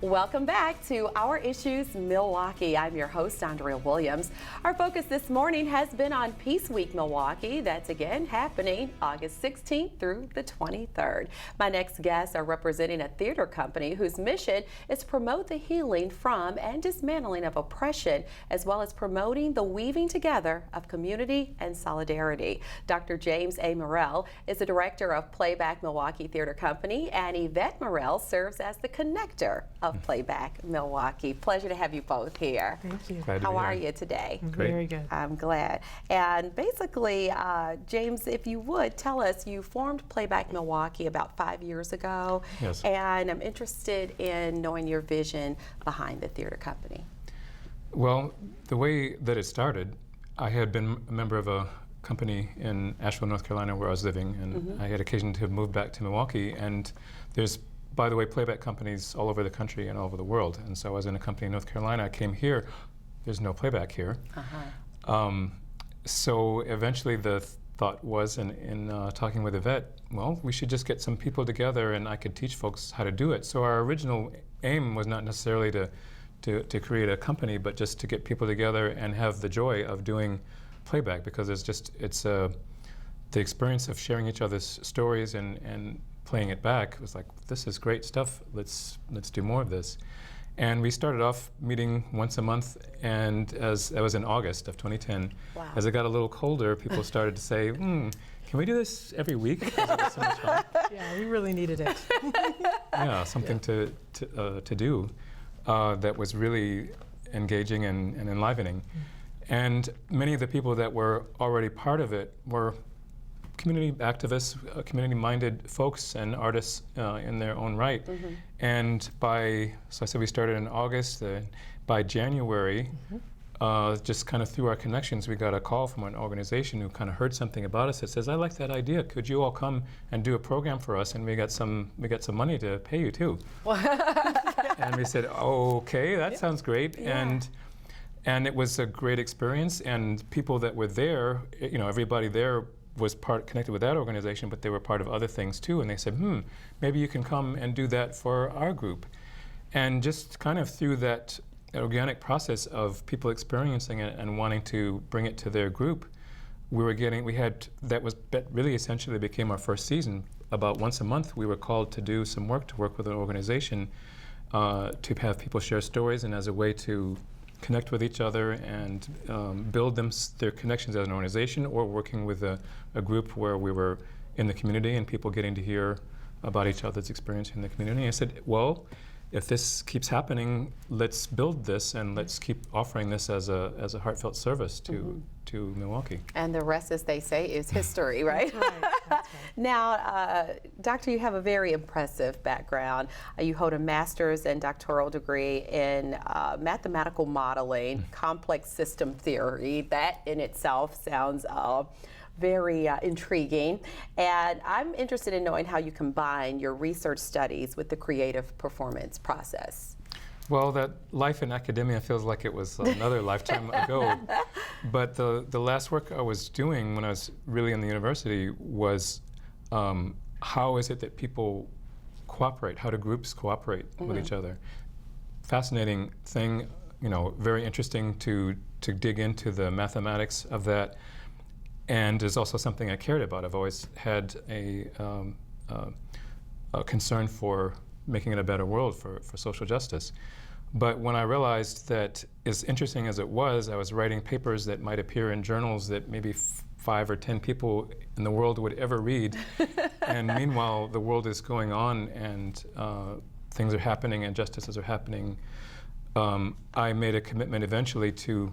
Welcome back to Our Issues Milwaukee. I'm your host, Andrea Williams. Our focus this morning has been on Peace Week Milwaukee. That's again happening August 16th through the 23rd. My next guests are representing a theater company whose mission is to promote the healing from and dismantling of oppression, as well as promoting the weaving together of community and solidarity. Dr. James A. Murrell is the director of Playback Milwaukee Theater Company, and Yvette Morel serves as the connector of Playback Milwaukee. Pleasure to have you both here. Thank you. How are you today? Very good. I'm glad. And basically, James, if you would tell us, you formed Playback Milwaukee about 5 years ago. Yes. And I'm interested in knowing your vision behind the theater company. Well, the way that it started, I had been a member of a company in Asheville, North Carolina, where I was living, and I had occasion to move back to Milwaukee. And there's, by the way, playback companies all over the country and all over the world. And so I was in a company in North Carolina. I came here. There's no playback here. So eventually the thought was, in talking with Yvette, well, we should just get some people together and I could teach folks how to do it. So our original aim was not necessarily to create a company, but just to get people together and have the joy of doing playback, because it's the experience of sharing each other's stories and playing it back. It was like, this is great stuff. Let's do more of this. And we started off meeting once a month, and as that was in August of 2010. Wow. As it got a little colder, people started to say, can we do this every week? Because it was so much fun. Yeah, we really needed it. Yeah, something to do that was really engaging and enlivening. And many of the people that were already part of it were community activists, community-minded folks and artists in their own right. And so I said we started in August. By January, just kind of through our connections, we got a call from an organization who kind of heard something about us that says, I like that idea. Could you all come and do a program for us? And we got some money to pay you too. And we said, okay, that sounds great. Yeah. And it was a great experience. And people that were there, everybody there was connected with that organization, but they were part of other things too. And they said, maybe you can come and do that for our group. And just kind of through that organic process of people experiencing it and wanting to bring it to their group, that really essentially became our first season. About once a month, we were called to do some work, to work with an organization, to have people share stories, and as a way to connect with each other and build their connections as an organization, or working with a group where we were in the community and people getting to hear about each other's experience in the community. I said, well, if this keeps happening, let's build this and let's keep offering this as a heartfelt service to Milwaukee. And the rest, as they say, is history, right? That's right. That's right. Now, Doctor, you have a very impressive background. You hold a master's and doctoral degree in mathematical modeling, complex system theory. That in itself sounds very intriguing. And I'm interested in knowing how you combine your research studies with the creative performance process. Well, that life in academia feels like it was another lifetime ago. But the last work I was doing when I was really in the university was how is it that people cooperate? How do groups cooperate with each other? Fascinating thing, very interesting to dig into the mathematics of that. And is also something I cared about. I've always had a concern for making it a better world for social justice. But when I realized that, as interesting as it was, I was writing papers that might appear in journals that maybe 5 or 10 people in the world would ever read. And meanwhile, the world is going on and things are happening and justices are happening. I made a commitment eventually to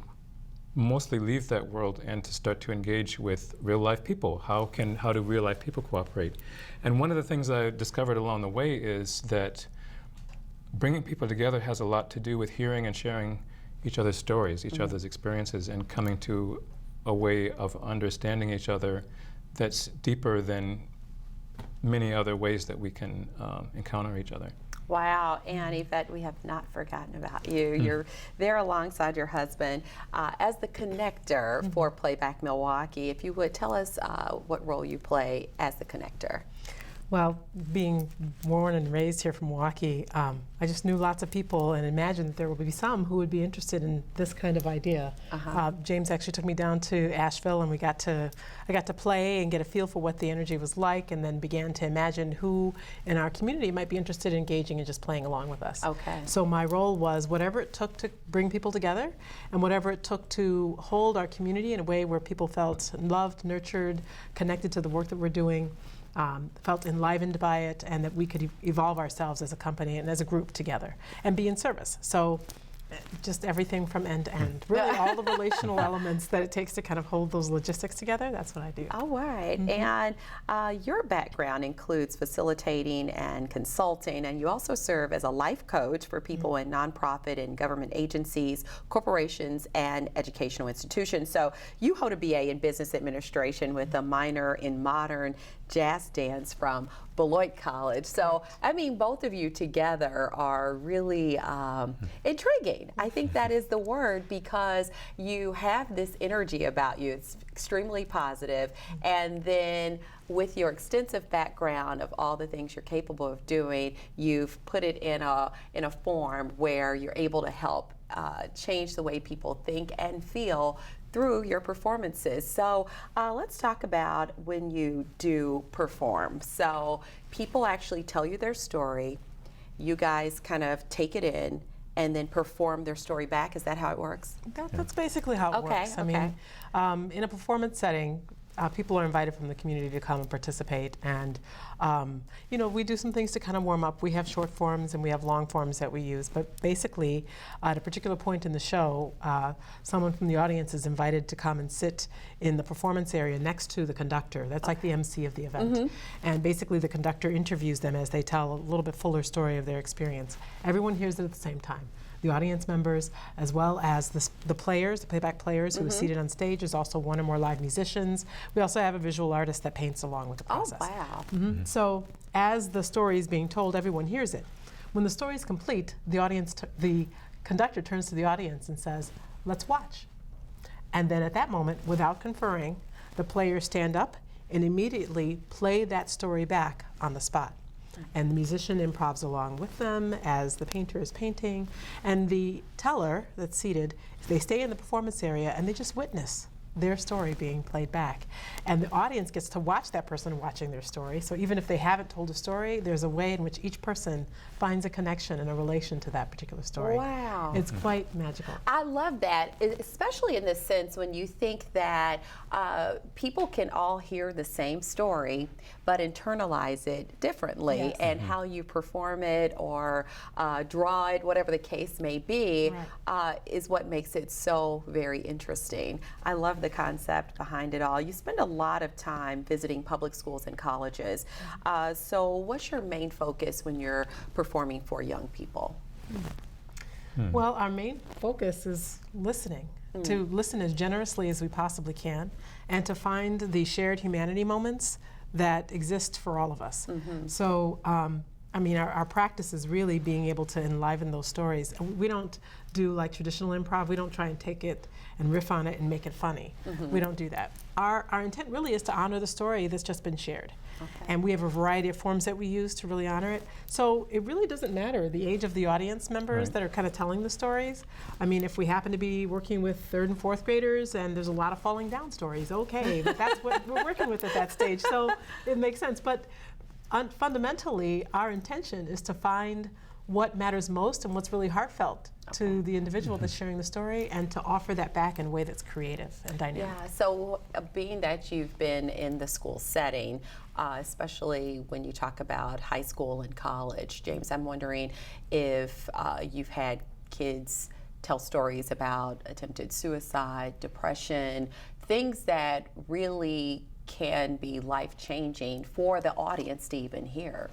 mostly leave that world and to start to engage with real life people. How do real life people cooperate? And one of the things I discovered along the way is that bringing people together has a lot to do with hearing and sharing each other's stories, each other's experiences, and coming to a way of understanding each other that's deeper than many other ways that we can encounter each other. Wow, and Yvette, we have not forgotten about you. You're there alongside your husband as the connector for Playback Milwaukee. If you would tell us what role you play as the connector. Well, being born and raised here from Milwaukee, I just knew lots of people and imagined that there would be some who would be interested in this kind of idea. James actually took me down to Asheville, and I got to play and get a feel for what the energy was like, and then began to imagine who in our community might be interested in engaging and just playing along with us. Okay. So my role was whatever it took to bring people together, and whatever it took to hold our community in a way where people felt loved, nurtured, connected to the work that we're doing. Felt enlivened by it, and that we could evolve ourselves as a company and as a group together and be in service. So just everything from end to end. Really all the relational elements that it takes to kind of hold those logistics together, that's what I do. All right. And your background includes facilitating and consulting, and you also serve as a life coach for people in nonprofit and government agencies, corporations, and educational institutions. So you hold a BA in business administration with a minor in modern jazz dance from Beloit College. So, I mean, both of you together are really intriguing. I think that is the word, because you have this energy about you. It's extremely positive. And then with your extensive background of all the things you're capable of doing, you've put it in a form where you're able to help change the way people think and feel through your performances. So let's talk about when you do perform. So people actually tell you their story, you guys kind of take it in, and then perform their story back. Is that how it works? That's basically how it works. I mean, in a performance setting, people are invited from the community to come and participate, and you know, we do some things to kind of warm up. We have short forms and we have long forms that we use, but basically at a particular point in the show, someone from the audience is invited to come and sit in the performance area next to the conductor. That's like the MC of the event. And basically the conductor interviews them as they tell a little bit fuller story of their experience. Everyone hears it at the same time. The audience members, as well as the players, the playback players who are seated on stage. There's also one or more live musicians. We also have a visual artist that paints along with the process. Oh, wow. So as the story is being told, everyone hears it. When the story is complete, the conductor turns to the audience and says, "Let's watch." And then at that moment, without conferring, the players stand up and immediately play that story back on the spot. And the musician improvs along with them as the painter is painting. And the teller that's seated, they stay in the performance area and they just witness their story being played back. And the audience gets to watch that person watching their story. So even if they haven't told a story, there's a way in which each person finds a connection and a relation to that particular story. Wow. It's quite magical. I love that, especially in the sense when you think that people can all hear the same story, but internalize it differently, and how you perform it or draw it, whatever the case may be, is what makes it so very interesting. I love the concept behind it all. You spend a lot of time visiting public schools and colleges. So what's your main focus when you're performing for young people? Well, our main focus is listening. To listen as generously as we possibly can, and to find the shared humanity moments that exist for all of us. So, I mean, our practice is really being able to enliven those stories. We don't do like traditional improv. We don't try and take it and riff on it and make it funny. We don't do that. Our intent really is to honor the story that's just been shared. And we have a variety of forms that we use to really honor it. So it really doesn't matter the age of the audience members that are kind of telling the stories. I mean, if we happen to be working with 3rd and 4th graders and there's a lot of falling down stories, okay, but that's what we're working with at that stage. So it makes sense. But fundamentally, our intention is to find what matters most and what's really heartfelt to the individual that's sharing the story, and to offer that back in a way that's creative and dynamic. Yeah, so being that you've been in the school setting, especially when you talk about high school and college, James, I'm wondering if you've had kids tell stories about attempted suicide, depression, things that really can be life-changing for the audience to even hear.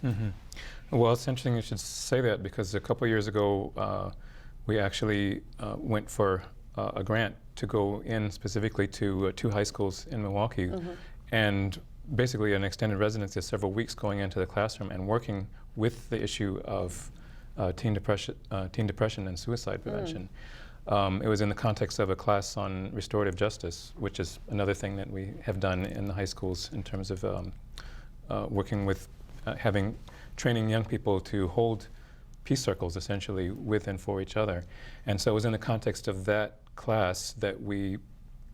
Well, it's interesting you should say that, because a couple years ago we actually went for a grant to go in specifically to 2 high schools in Milwaukee, and basically an extended residency of several weeks going into the classroom and working with the issue of teen depression and suicide prevention. It was in the context of a class on restorative justice, which is another thing that we have done in the high schools in terms of working with training young people to hold peace circles essentially with and for each other. And so it was in the context of that class that we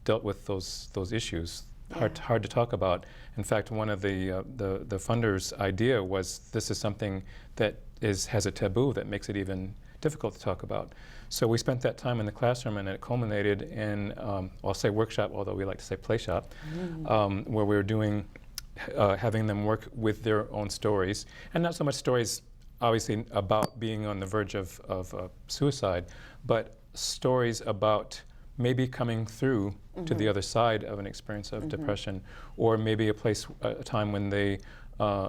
dealt with those issues. Hard to talk about. In fact, one of the funders' idea was this is something that has a taboo that makes it even difficult to talk about. So we spent that time in the classroom, and it culminated in, I'll say workshop, although we like to say play shop, where we were doing, having them work with their own stories, and not so much stories, obviously, about being on the verge of suicide, but stories about maybe coming through to the other side of an experience of depression, or maybe a time when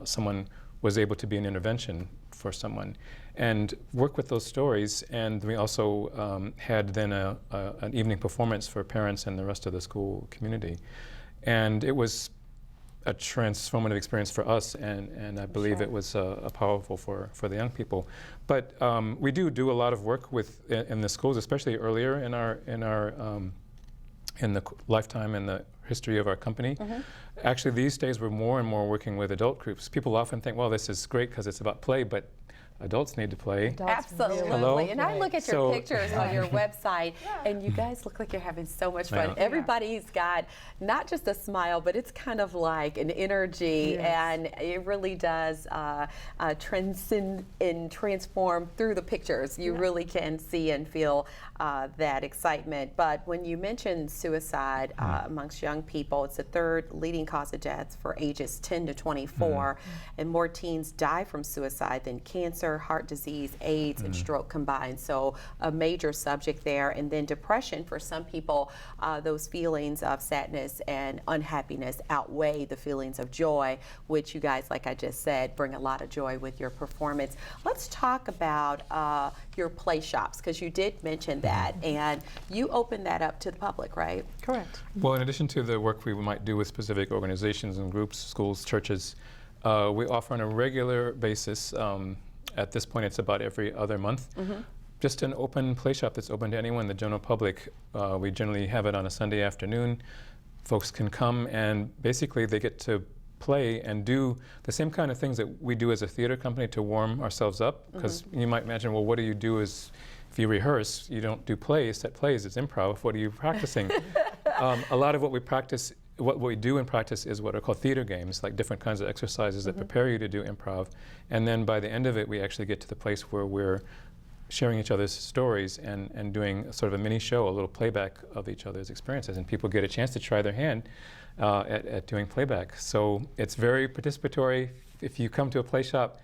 someone was able to be an intervention for someone, and work with those stories. And we also had then an evening performance for parents and the rest of the school community. And it was a transformative experience for us, and I believe it was powerful for the young people. But we do a lot of work in the schools, especially earlier in the lifetime and the history of our company. Actually, these days we're more and more working with adult groups. People often think, well, this is great because it's about play, but adults need to play. Adults Absolutely. Hello? And I look at your pictures on your website, and you guys look like you're having so much fun. Everybody's got not just a smile, but it's kind of like an energy, and it really does transcend and transform through the pictures. You really can see and feel that excitement. But when you mention suicide amongst young people, it's the third leading cause of death for ages 10 to 24, and more teens die from suicide than cancer, heart disease, AIDS, and stroke combined. So a major subject there. And then depression, for some people, those feelings of sadness and unhappiness outweigh the feelings of joy, which you guys, like I just said, bring a lot of joy with your performance. Let's talk about your play shops, because you did mention that, and you opened that up to the public, right? Correct. Well, in addition to the work we might do with specific organizations and groups, schools, churches, we offer on a regular basis. At this point, it's about every other month. Just an open play shop that's open to anyone, the general public. We generally have it on a Sunday afternoon. Folks can come, and basically they get to play and do the same kind of things that we do as a theater company to warm ourselves up. Because you might imagine, well, what do you do if you rehearse? You don't do set plays, it's improv. What are you practicing? A lot of what we practice, what we do in practice, is what are called theater games, like different kinds of exercises that prepare you to do improv. And then by the end of it, we actually get to the place where we're sharing each other's stories and doing sort of a mini show, a little playback of each other's experiences. And people get a chance to try their hand at doing playback. So it's very participatory. If you come to a play shop,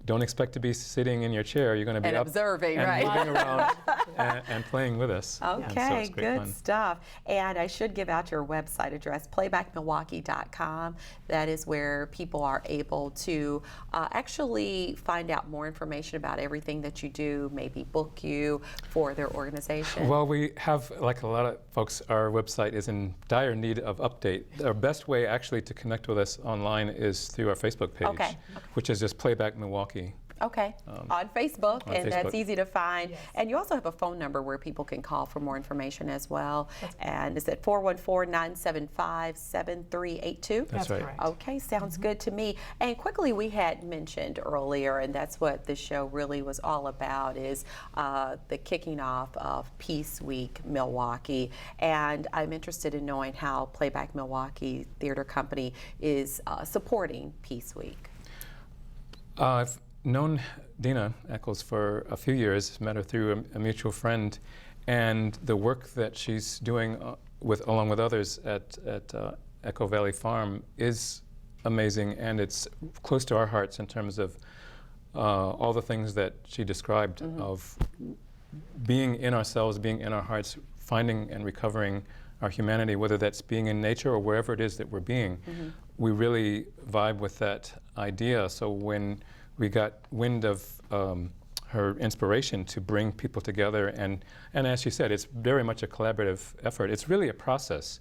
don't expect to be sitting in your chair. You're going to be up observing, and right? moving around and playing with us. Okay, so good fun. stuff. And I should give out your website address, playbackmilwaukee.com. That is where people are able to actually find out more information about everything that you do, maybe book you for their organization. Well, we have, like a lot of folks, our website is in dire need of update. Our best way actually to connect with us online is through our Facebook page, which is just Playback Milwaukee. Okay, on Facebook, and that's Facebook. easy to find. And you also have a phone number where people can call for more information as well. And it's at 414-975-7382. That's right. correct. Okay, sounds good to me. And quickly, we had mentioned earlier, and that's what the show really was all about, is the kicking off of Peace Week Milwaukee. And I'm interested in knowing how Playback Milwaukee Theater Company is supporting Peace Week. I've known Dina Eccles for a few years, met her through a mutual friend, and the work that she's doing along with others at Echo Valley Farm is amazing, and it's close to our hearts in terms of all the things that she described of being in ourselves, being in our hearts, finding and recovering our humanity, whether that's being in nature or wherever it is that we're being. We really vibe with that idea. So when we got wind of her inspiration to bring people together, and as she said, it's very much a collaborative effort. It's really a process.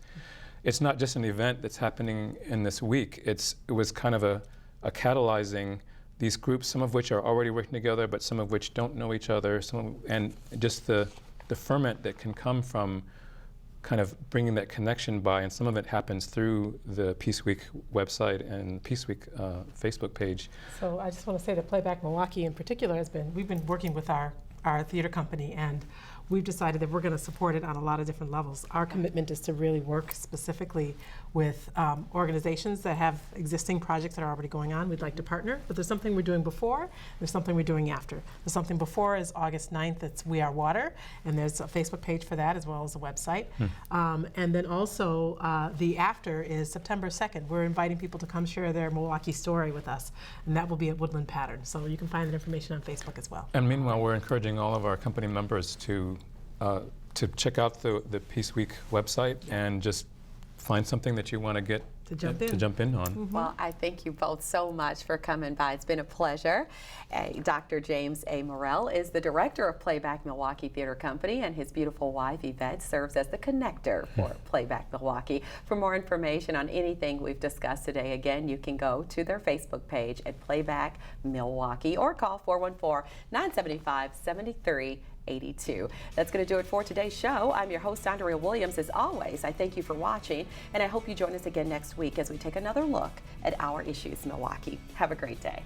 It's not just an event that's happening in this week. It was kind of a catalyzing these groups, some of which are already working together, but some of which don't know each other, and just the ferment that can come from kind of bringing that connection by, and some of it happens through the Peace Week website and Peace Week Facebook page. So I just want to say that Playback Milwaukee in particular we've been working with our theater company, and we've decided that we're going to support it on a lot of different levels. Our commitment is to really work specifically with organizations that have existing projects that are already going on. We'd like to partner, but there's something we're doing before, there's something we're doing after. There's something before is August 9th, it's We Are Water, and there's a Facebook page for that as well as a website. And then also the after is September 2nd. We're inviting people to come share their Milwaukee story with us, and that will be at Woodland Pattern. So you can find that information on Facebook as well. And meanwhile, we're encouraging all of our company members to check out the Peace Week website and just find something that you want to get To jump in on. Well, I thank you both so much for coming by. It's been a pleasure. Dr. James A. Morel is the director of Playback Milwaukee Theater Company, and his beautiful wife, Yvette, serves as the connector for Playback Milwaukee. For more information on anything we've discussed today, again, you can go to their Facebook page at Playback Milwaukee or call 414-975-7382. That's going to do it for today's show. I'm your host, Andrea Williams. As always, I thank you for watching, and I hope you join us again next week as we take another look at our issues, Milwaukee. Have a great day.